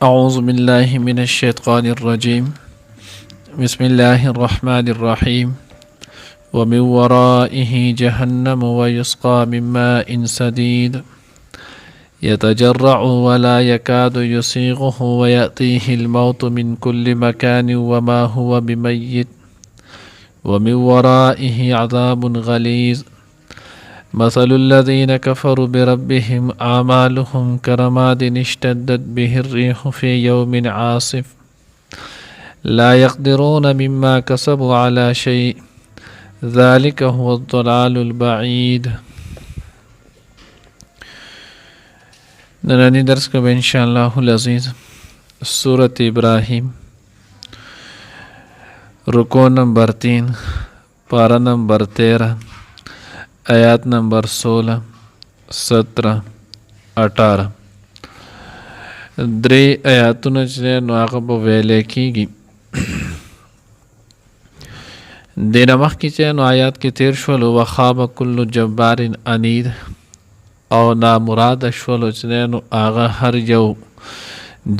أعوذ بالله من الشيطان الرجيم. بسم الله الرحمن الرحيم. ومن ورائه جهنم ويسقى من ماء سديد يتجرع ولا يكاد يسيغه ويأتيه الموت من كل مكان وما هو بميت ومن ورائه عذاب غليظ. مثل الذين كفروا بربهم أعمالهم كرماد اشتدت به الريح في يوم عاصف لا يقدرون مما كسبوا على شيء ذلك هو الضلال البعيد. نننی درس کو انشاءاللہ العزیز سورة ابراہیم، رکو نمبر 3، پارہ نمبر 13، آیات نمبر 16، 17، 18. درې آیاتونه چې نو هغه به ویلی کېږي. دې نه مخکې چې نو آیات کې تیر شولو وخاب کل جبار عنید، او نامراده شولو چې نو هغه هر یو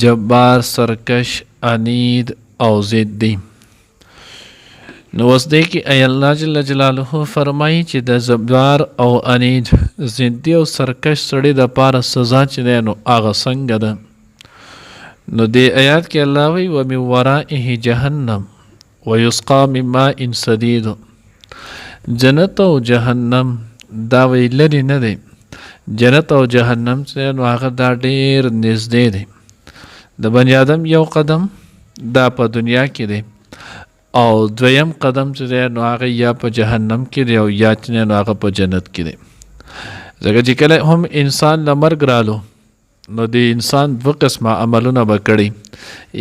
جبار سرکش عنید او ضد دی. نو اوس دی کې ای الله جل جلاله فرمایي چې د جبار او عنید ضدي او سرکش سړي د پاره سزا چې دی نو هغه څنګه ده. نو دې آیات کې الله وایي ومن ورائه جهنم ویسقا من ماء سدید. جنت او جهنم دا وی لري نه دی، جنت او جهنم چې نو هغه دا ډیر نږدې دی. د بني آدم یو قدم دا په دنیا کې دی، او دویم قدم چې دی نو هغه یا په جهنم کې دی او یا چې نو هغه په جنت کې دی. ځکه چې کله هم انسان له مرګ رالو نو د انسان دوه قسمه عملونه به کړي،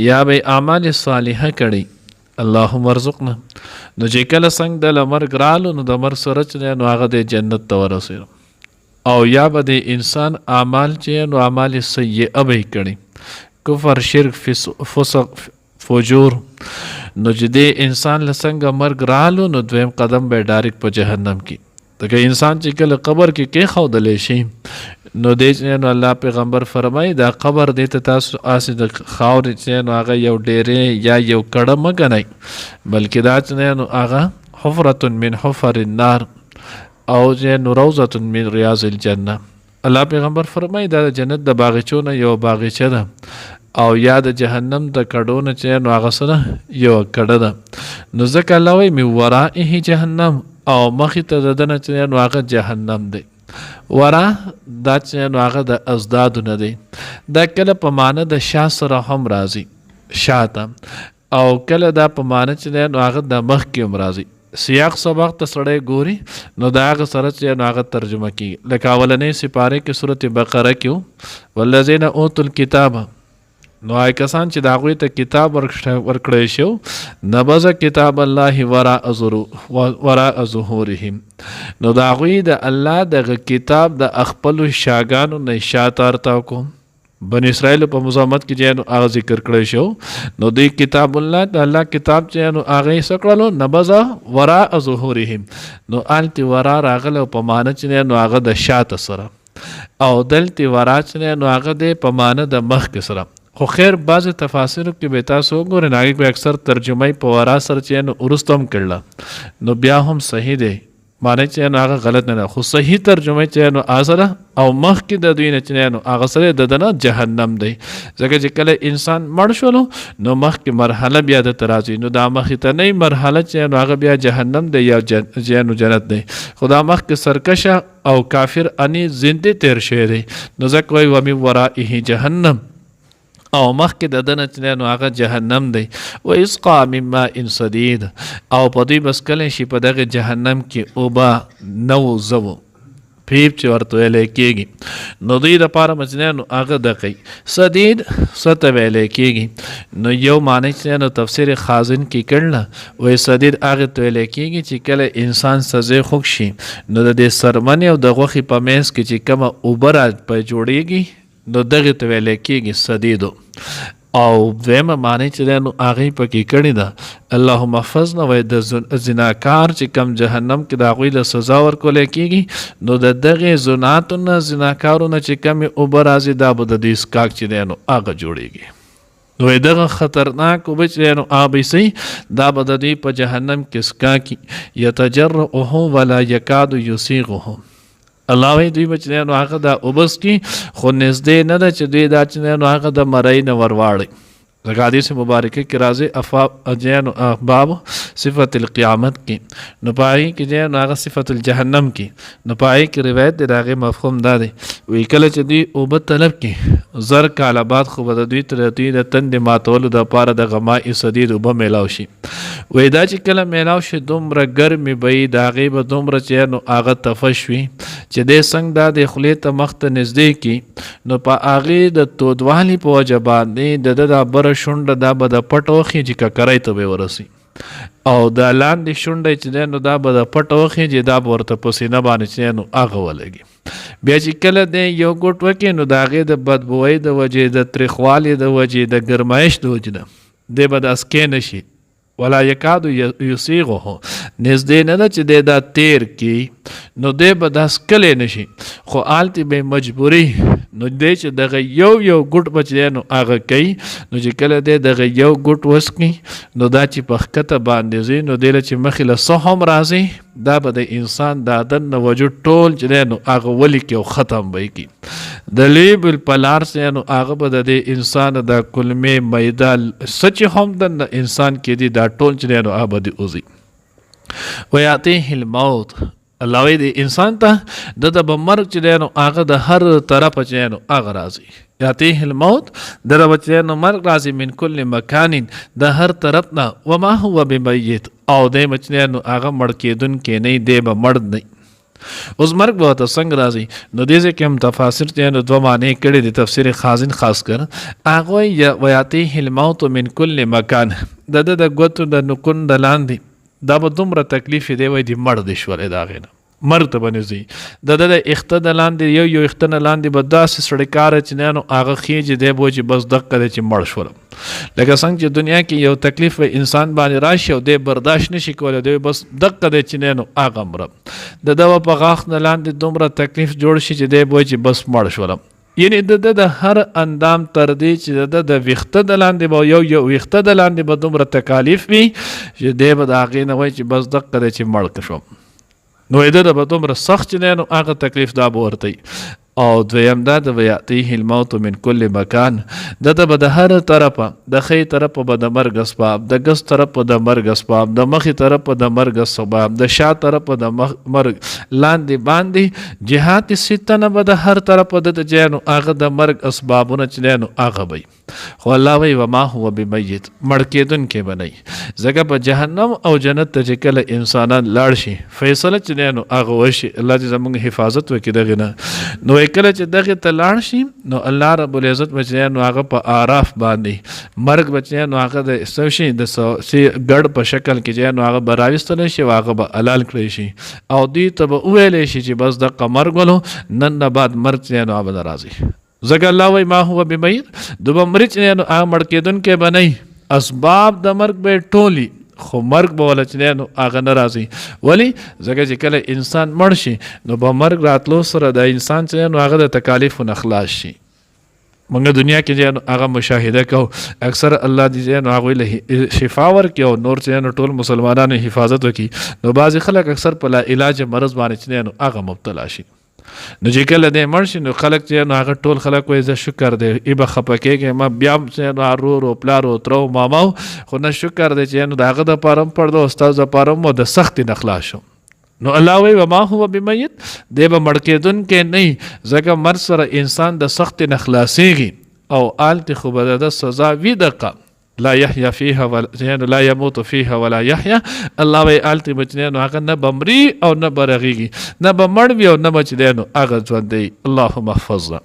یا به اعمال صالحه کړي اللهم ارزقنا. نو چې کله څنګه د له مرګ رالو نو د مرګ سره چې دی نو هغه د جنت ته ورسېږي، او یا به د انسان اعمال چې نو اعمال سیئه به یې کړي، کفر شرک فسق فجور. نو چې د انسان له څنګه مرګ رالو نو دویم قدم به ډایرکټ په جهنم کې. ځکه انسان چې کله قبر کې کېښودلی شي نو دی چې نو الله پیغمبر فرمایي دا قبر دی ته تاسو هسې د خاورې چې نو هغه یو ډیرې یا یو کړه مه ګڼئ، بلکې دا چې نو هغه حفرة من حفر النار او چې نو روضة من ریاض الجنه. الله پیغمبر فرمایي دا د جنت د باغچو نه یو باغچه ده، او یا د جهنم د کډو نه چې نو هغه سره یو کډه ده. نو ځکه الله وایي من ورائه جهنم، او مخې ته د ده نه چې نو هغه جهنم دی. ورا دا چې نو هغه د ازدادو نه دی. دا کله په معنی د شا سره هم راځي، شاته، او کله دا په معنی چې نو هغه د مخکې هم راځي. سیاق سبق ته سړی ګوري نو د هغه سره چې نو هغه ترجمه کېږي. لکه اولنۍ سپارې کې سورة بقره کې والذین اوتوا الکتاب، نو آی کسان چې د هغوی ته کتاب ورکړی شو نبذ کتاب الله وراء ظهورهم، نو د هغوی د الله دغه کتاب د خپلو شاګانو نه شاته ارتاو کو. بني اسرائیل په مزامت کې چې نو هغه ذکر کړی شو، نو دوی کتاب الله د الله کتاب چې نو هغه یې څه کړلو نبذ وراء ظهورهم، نو هلتې ورا راغلی په معنی چې نو هغه د شاته سره، او دلتې ورا چې نو هغه دی په معنی د مخکې سره. خو خیر بعض تفاسیرو کې به تاسو وګورئ نو هغې کې اکثر ترجمه یې په ورا سره چې نو وروسته هم کړله، نو بیا هم صحیح دی، معنی چې نو هغه غلط نه ده، خو صحیح ترجمه چې نو هغه سره او مخکې د دوی نه چې نو هغه سره د ده نه جهنم دی. ځکه چې کله انسان مړ شولو نو مخکې مرحله بیا درته راځي، نو دا مخکې مرحله چې نو هغه بیا جهنم دی یا نو جنت دی. خو دا مخکې سرکشه او کافر انی زندې تیر شوی دی، نو ځکه وایي ومن ورائه جهنم، او مخکې د ده نه چې نو هغه جهنم دی. ویسقا من ماء سدید، او په دوی بس کلی شي په دغه جهنم کې اوبه نو زو پیپ چې ورته ویلی کېږي، نو دوی دپاره چې نو هغه دقی سدید څه ته ویلی کېږي. نو یو معنی چې نو تفسیر خازن کې کړله، وایي سدید هغې ته ویلی کېږي چې کله انسان سزی خوږ شي نو د دې سرمنې او د غوښې په منځ کې چې کومه اوبه را په جوړېږي نو دغې ته ویلی کېږي سدیدو. او دویمه معنی چې دی نو هغې پکې کړې ده اللهم احفظنا، وایي د زناکار چې کم جهنم کې د هغوی له سزا ورکولی کېږي نو د دغې زناتو نه زناکارو نه چې کمې اوبه راځي دا به د دوی څښاک چې دی نو هغه جوړېږي. نو دغه خطرناک اوبه چې نو هغه به سي دا به د دوی په جهنم کې سکا کی یتجرعه ولا یکاد یسیغه الله وی دوی بچ نو هغه دا اوبس کی خو نږدې نه ده چې دوی دا چې نو هغه د مرۍ نه ورواړي لکه حدیث مبارکه کې راځي باب صفت القیامت کې نو پای کې نو هغه صفت الجهنم کې نو پای کې روایت دی هغه مفهوم دا دی وی کله چې دوی اوبه طلب کې زر کاله بعد خو به دوی تر دوی د تند ماتولو د پاره د غمای صدید اوبه میلاو شي وی دا چې کله میلاو شي دومره ګرمي به د هغې به دومره چې نو هغه تفش وي چې دی څنګه دا د خولې ته مخ ته نږدې کي نو په هغې د تودوالي په وجه باندې د ده دا بره شونډه دا به د پټ وخي چې ککرۍ ته به ورسي او د لاندې شونډه چې دی نو دا به د پټ وخي چې دا به ورته په سینه باندې چې نو هغه ولګي بیا چې کله دی یو ګوټ وکړي نو د هغې د بدبویۍ د وجې د تریخوالي د وجې د ګرمایش د وجې نه دی به داسې نه شي ولا یکاد یسیغه نږدې نه ده چې دی دا تیر کی نو دی به داسې کلی نه شي خو هلته به مجبوري نو دی چې دغه یو ګوټ به چې دی نو هغه کوي نو چې کله دی دغه یو ګوټ وسکي نو دا چې په ښکته باندې ځي نو دی له چې مخې له څه هم راځي دا به د انسان د دننه وجود ټول چې دی نو هغه ولیکي او ختم به یې کړي د لیبل په لار چې نو هغه به د دې انسان د کلمې میده څه چې هم دننه انسان کې دي دا ټول چې دی نو هغه به دې وځي ویاتیه الموت الله وی دی انسان ته د به مرګ چې دی نو هغه د هر طرفه چې نو هغه راځي یاتیه الموت د به چې نو مرګ راځي من کل مکان د هر طرف نه وما هو بمیت او دی چې نو هغه مړ کېدونکی نه دی به مړ نه اوس مرګ به ورته څنګه راځي نو دې ځای کې هم تفاسیر چې نو دوه معنی کړي د تفسیر خازن خاص کر هغه ویاتیه الموت من کل مکان د ګوتو د نکون د لاندې دا به دومره تکلیف دی وای دی مړ دی شولې د هغې نه مرګ ته به نه ځي د اخته د لاندې یو اخته نه لاندې به داسې سړی کاره چې نه نو هغه خیجي دی به چې بس دقه دی چې مړ شولم لکه څنګه چې دنیا کې یو تکلیف به انسان باندې راشي او دی برداشت نشي کولی دی بس دقه دی چې نه نو هغه مرم د ده په غاښ نه لاندې دومره تکلیف جوړ شي چې دی به چې بس مړ شولم یعنی د هر اندام تر دې چې د ویښته د لاندې به یو ویښته د لاندې به دومره تکالیف وي چې دی به د هغې نه وایي چې بس دقه دی چې مړ که شوم نو د به دومره سخت چې دی نو هغه تکلیف دا به ورته او دویم دا د ویاتیه الموت من کل مکان د به د هر طرفه د ښی طرفه به د مرګ اسباب د ګس طرفه د مرګ اسباب د مخې طرفه د مرګ اسباب د شا طرفه د مرګ لاندې باندې جهات سته نه به د هر طرفه د جانو هغه د مرګ اسبابونه چې دی نو هغه به خو الله وی وما هو بمیت مړ کېدونکی به نه ځکه په جهنم او جنت ته چې کله انسانان لاړ شي فیصله چې دی نو هغه وشي الله دې زموږ حفاظت وکړي دغې نه نو کله چې دغې ته لاړ شي نو الله رب العزت بچیا نو هغه په اعراف باندې مرګ بچیا نو هغه د څه شي د ګډ په شکل کې چې نو هغه به راویستلی شي او هغه به حلال کړی شي او دوی ته به وویلی شي چې بس دقه مرګ ولو نن نه بعد مرګ چې نو هغه به نه راځي ځکه الله وایي ما هو بمیت دوی به مري چې نو هغه مړ کېدونکی به نه اسباب د مرګ به ټولي خو مرګ به ولا چې نو هغه نه راځي ولې ځکه چې کله انسان مړ شي نو به مرګ راتلو سره د انسان چې نو هغه د تکالیفو نه خلاص شي موږ دنیا کې چې هغه مشاهده کوو اکثر الله دې نو هغوی له شفا ورکړي او نور چې نو ټول مسلمانانو حفاظت وکړي نو بعضې خلک اکثر په لا علاج مرض باندې چې نو هغه مبتلا شي نو چې کله دی مړ شي نو خلک چې نو هغه ټول خلک وایي زه شکر دی ای به خفه کېږې ما بیا هم چې نو ورور او پلار او تره او ماما خو نه شکر دی چې نو د هغه دپاره هم پړده او ستاسو دپاره هم د سختې نه خلاص شم نو الله وی وما هو بمیت دی به مړ کېدونکی نه ځکه مرګ سره انسان د سختې نه خلاصېږي او هلتې خو به د سزا وي دقه لا يحيى فيها ولا لا يموت فيها ولا يحيى الله وی آلتی بچنه نو هغه نه بمري او نه برغيږي نه بمړ وي او نه بچ دی نو هغه ژوند دی اللهم احفظنا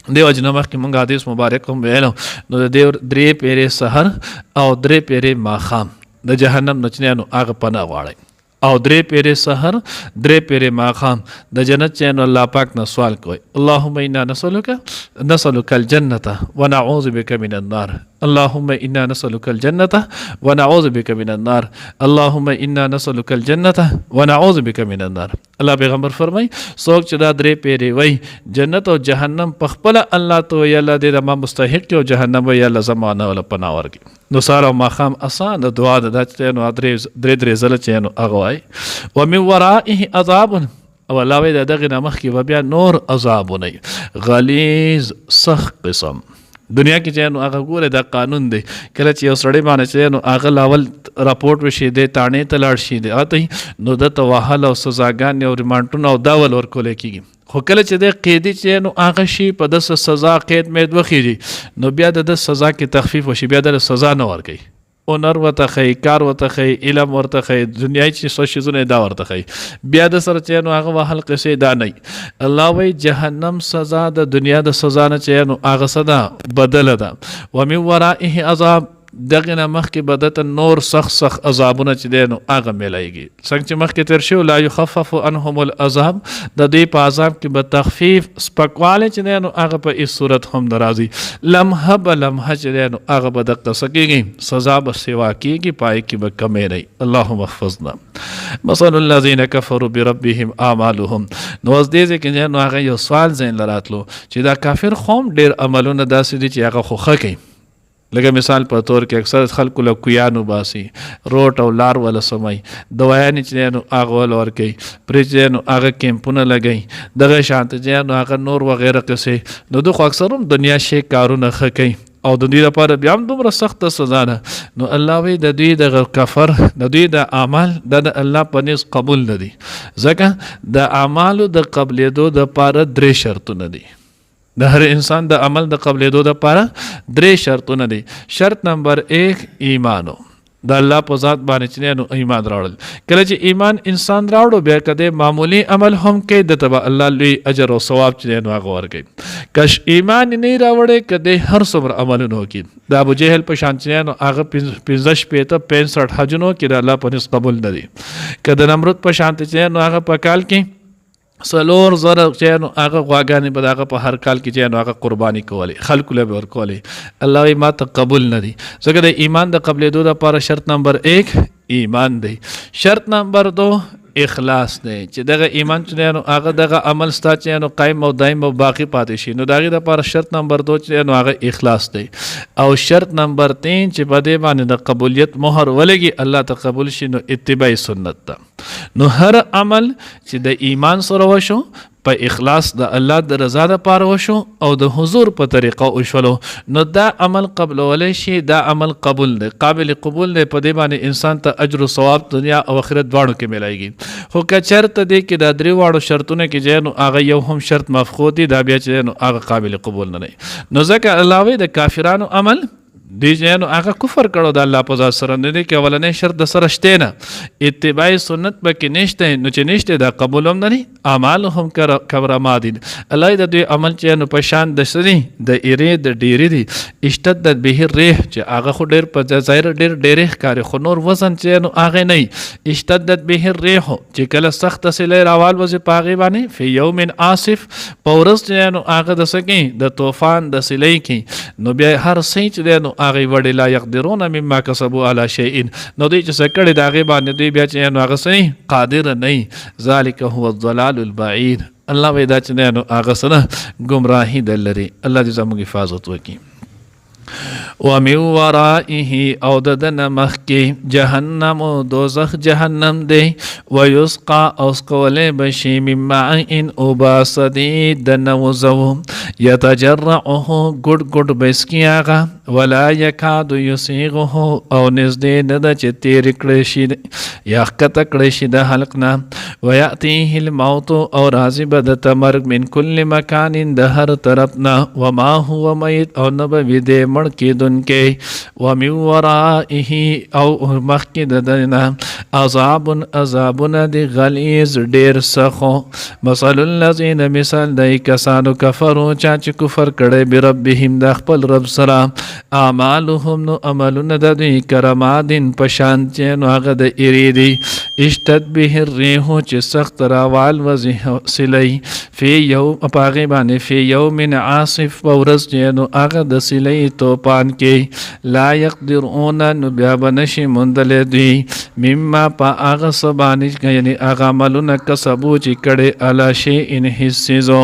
دیو جن مخکې مونږ حدیث مبارک هم ویلو نو د درې پیرې سحر او درې پیرې ماښام د جهنم نچنه نو هغه پناه غواړي او درې پیرې سحر درې پیرې ماښام د جنت چې نو الله پاک نه سوال کوي اللهم انا نسألك الجنة ونعوذ بك من النار اللهم انا نسألك الجنة ونعوذ بك من النار. اللهم انا نسألك الجنة ونعوذ بك من النار. الله پیغمبر فرمای څوک چې دا درې پیری وای جنت او جهنم په خپل الله ته یا الله دې ما مستحق او جهنم یا الله زمانه ولا پناه ورکړي. نو ساره ماخام آسان دعا د چې نو درې زله چې نو هغه وای ومن ورائه عذاب او الله وی دغه نمخ کې بیا نور عذابونه غلیظ سخت قسم. دنیا کې چې نو هغه ګوره دا قانون دی کله چې یو سړی باندې چې نو هغه لاول راپورټ وشي دی تانې ته لاړ شي دی اته نو د توهل او سزاګان او ریمانډونه او داول ورکول کېږي خو کله چې د قیدی چې نو هغه شي په د سزا قید مید وخیږي نو بیا د سزا کې تخفیف وشي بیا د سزا نه ورکوي اونر ورته خی کار ورته خی علم ورته خی دنیای چې څه شیزونه دا ورته خی بیا د سره چې نو هغه وحل قصې دا نه الله وی جهنم سزا د دنیا د سزا نه چې نو هغه صدا بدل ده ومن ورائه عذاب دغه نه مخکې بدت نور سخت عذابونه چې دی نو هغه میلایږي څنګه چې مخکې تیر شو لا یخفف عنهم العذاب د دې په عذاب کې به تخفیف سپکواله چې دی نو هغه په هیڅ صورت هم ناراضي لمحه به لمحه چې دی نو هغه به دقه سکیږي سزا به سوا کیږي پای کې به کمې نه. اللهم احفظنا. مثل الذين كفروا بربهم اعمالهم. نو اوس دې کې نو هغه یو سوال ذهن لراتلو چې دا کافر قوم ډیر عملونه داسې دي چې هغه خوخه کوي لکه مثال په تور کې اکثر خلکو له کویانو باسي روټ او لار ولا سمای دوايانې چې نو هغه ول ورکي پرې چې نو هغه کیمپونه لګي دغه شانت چې نو هغه نور وغیره قصې نو دوی اکثر هم دنیا شي کارونه خکې او د دوی لپاره بیا هم دومره سخت سزا ده نو الله وی د دوی د کفر د دوی د اعمال د الله په نس قبول نه دي ځکه د اعمالو د قبلېدو د لپاره درې شرطونه دي د هر انسان د عمل د قبلېدو د لپاره درې شرطونه دي. شرط نمبر 1 ایمانو د الله په ذات باندې چې نو ایمان راوړل کله چې ایمان انسان راوړو بیا کده معمولی عمل هم کې د تبع الله لوی اجر او ثواب چې نو هغه ورکړي کش ایمان نه راوړې کده هر څومره عملونه وکړي د ابو جهل په شان چې نو هغه 65 حجونو کې د الله په نس قبول نه دي کده نمرود په شان چې نو هغه په کال کې سلور زره چې نو هغه غواګانې به هغه په هر کال کې چې نو هغه قرباني کولی خلکو له ورکولی الله یې ما ته قبول نه دي ځکه د ایمان د قبلېدو لپاره شرط نمبر 1 ایمان دی. شرط نمبر 2 اخلاص دی چې دغه ایمان چې نو هغه دغه عمل ستا چې نو قائم او دائم او باقی پاتې شي نو دغه لپاره شرط نمبر 2 چې نو هغه اخلاص دی. او شرط نمبر 3 چې په دې باندې د قبولیت مهر ولګي الله ته قبول شي نو اتباع سنت ته. نو هر عمل چې د ایمان سره وشو په اخلاص د الله د رضا لپاره وشو او د حضور په طریقه وشولو نو دا عمل قبولول شي دا عمل قبول دی قابل قبول دی په دې باندې انسان ته اجر او ثواب دنیا او آخرت دواړو کې ملایږي. خو که چېرته دی کې دا درې واړو شرطونه کې چې نو هغه یو هم شرط مفقود دی دا بیا چې نو هغه قابل قبول نه دی نو ځکه الله وی د کافرانو عمل دی چې نو هغه کفر کړو د الله په ذات سره نه دی کې اولنې شرط د سره شته نه اتباع سنت به کې نشته نو چې نشته دا قبول هم نه دي اعمال هم کبر مادین الله د دوی عمل چې نو په شان د سری د ایری د ډیری دی اشتدت به الريح چې هغه خو ډیر په ظاهر ډیر ښکاری خو نور وزن چې نو هغه نه اشتدت به الريح چې کله سخت سیلې راوال وځي پاغي باندې فی یوم عاصف پورس چې نو هغه د سکی د طوفان د سیلې کې نو بیا هر څه چې نو هغه وړي لا يقدرون مما كسبوا على شيء نو دوی چې سکړې د هغه باندې دوی بیا چې نو هغه سي قادر نه ذلك هو الضلال البعيد. الله ودا چې نو هغه سره گمراهي دلري الله دې زموږ حفاظت وکړي. ومن ورائه او ددن مخکی جهنم و دوزخ جهنم دی ویسقا اوسکوله بشی من معین اوباسدی دنوزو یتجرعه گڑ گڑ بسکی آغا ولا یکاد یسیغه او نزدی ندا چه تیر کڑشی یخکت کڑشی دا حلقنا ویأتیه الموت او رازی بدت مرگ من کل مکان دا هر طرفنا وما هو میت او نبوی دے مڑکی دن کے ومن ورائه او مخی ددنا عذابنا دی غلیظ دیر سخو مثل اللذین مثال دی کسانو کفرو چاچ کفر کڑے بربهم دا خپل رب سلام اعمالهم نو عملونه د دوی کرمادن پشانتیا نو هغه د اریدي اشتد به الريح چې سخت راوال وزي سلی فی یوم پاغي باندې فی یوم عاصف ورځ چې نو هغه د سلی توپان کې لا يقدرون نو بیا بنشي مندل دوی مما پا هغه سبانی یعنی هغه عملونه کسبو چې کړي الا شی ان حسزو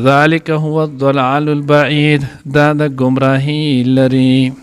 ذالک هو الضلال البعید دا د گمراهی لري